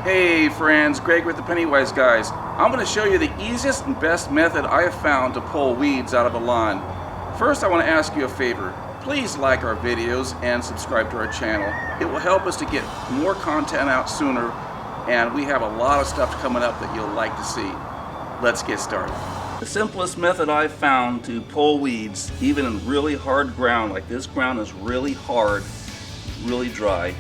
Hey friends, Greg with the Pennywise Guys. I'm going to show you the easiest and best method I have found to pull weeds out of a lawn. First, I want to ask you a favor. Please like our videos and subscribe to our channel. It will help us to get more content out sooner, and we have a lot of stuff coming up that you'll like to see. Let's get started. The simplest method I've found to pull weeds, even in really hard ground, like this ground is really hard, really dry,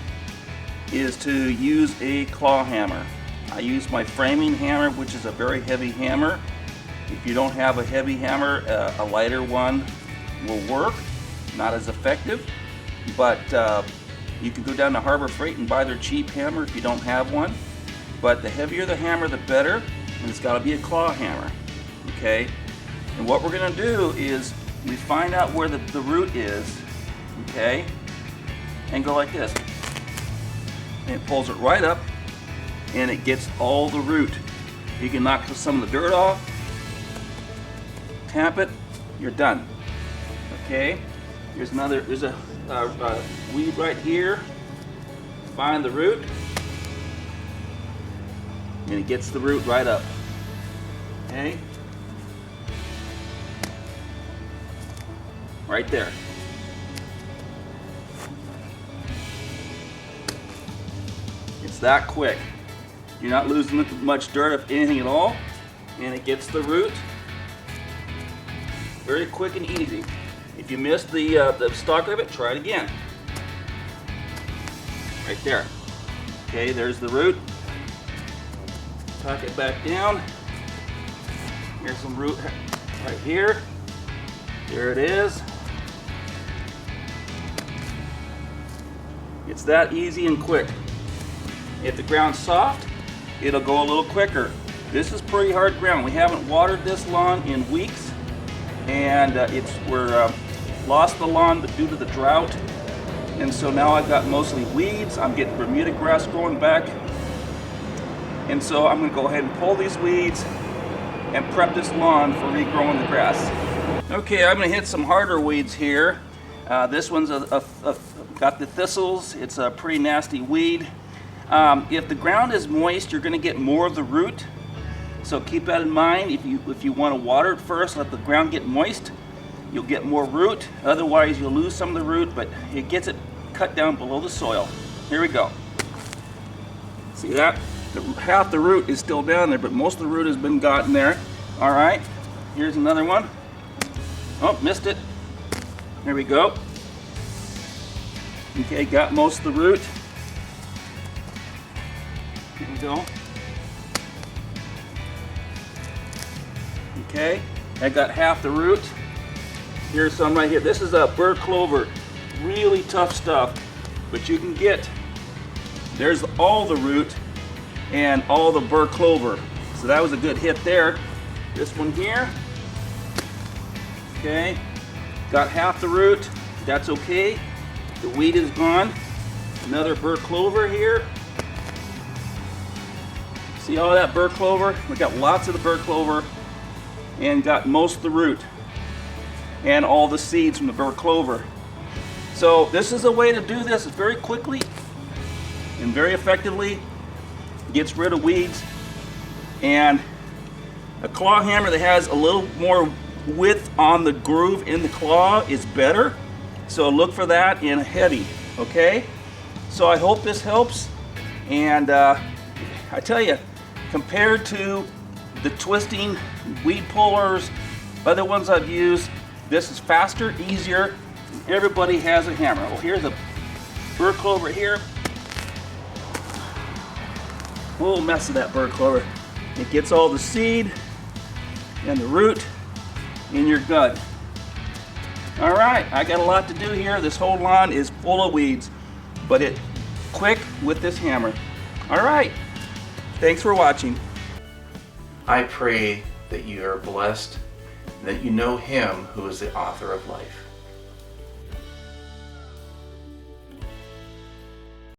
is to use a claw hammer. I use my framing hammer, which is a very heavy hammer. If you don't have a heavy hammer, a lighter one will work. Not as effective, but you can go down to Harbor Freight and buy their cheap hammer if you don't have one. But the heavier the hammer, the better, and it's got to be a claw hammer. Okay? And what we're going to do is we find out where the root is, okay, and go like this. And it pulls it right up, and it gets all the root. You can knock some of the dirt off, tap it, you're done. Okay? There's a weed right here. Find the root, and it gets the root right up. Okay? Right there. It's that quick. You're not losing much dirt, if anything at all, and it gets the root very quick and easy. If you missed the stalk of it, try it again. Right there. Okay, there's the root. Tuck it back down. Here's some root right here. There it is. It's that easy and quick. If the ground's soft, it'll go a little quicker. This is pretty hard ground. We haven't watered this lawn in weeks, and we're lost the lawn due to the drought, and so now I've got mostly weeds. I'm getting Bermuda grass growing back, and so I'm going to go ahead and pull these weeds and prep this lawn for regrowing the grass. Okay, I'm going to hit some harder weeds here. This one's got the thistles. It's a pretty nasty weed. If the ground is moist, you're going to get more of the root, so keep that in mind. If you want to water it first, let the ground get moist, you'll get more root. Otherwise, you'll lose some of the root, but it gets it cut down below the soil. Here we go. See that? Half the root is still down there, but most of the root has been gotten there. All right, here's another one. Oh, missed it. There we go. Okay, got most of the root. Here we go. Okay, I got half the root. Here's some right here. This is a burr clover. Really tough stuff, but you can get, there's all the root and all the burr clover. So that was a good hit there. This one here. Okay, got half the root. That's okay. The weed is gone. Another burr clover here. See all that burr clover? We got lots of the burr clover and got most of the root and all the seeds from the burr clover. So this is a way to do this very quickly and very effectively. Gets rid of weeds, and a claw hammer that has a little more width on the groove in the claw is better. So look for that in a heavy, okay? So I hope this helps, and I tell you, compared to the twisting weed pullers, other ones I've used, this is faster, easier. Everybody has a hammer. Well, here's a burr clover here. Oh, mess of that burr clover. It gets all the seed and the root in your gut. All right, I got a lot to do here. This whole lawn is full of weeds, but it's quick with this hammer. All right, thanks for watching. I pray that you are blessed, that you know Him who is the author of life.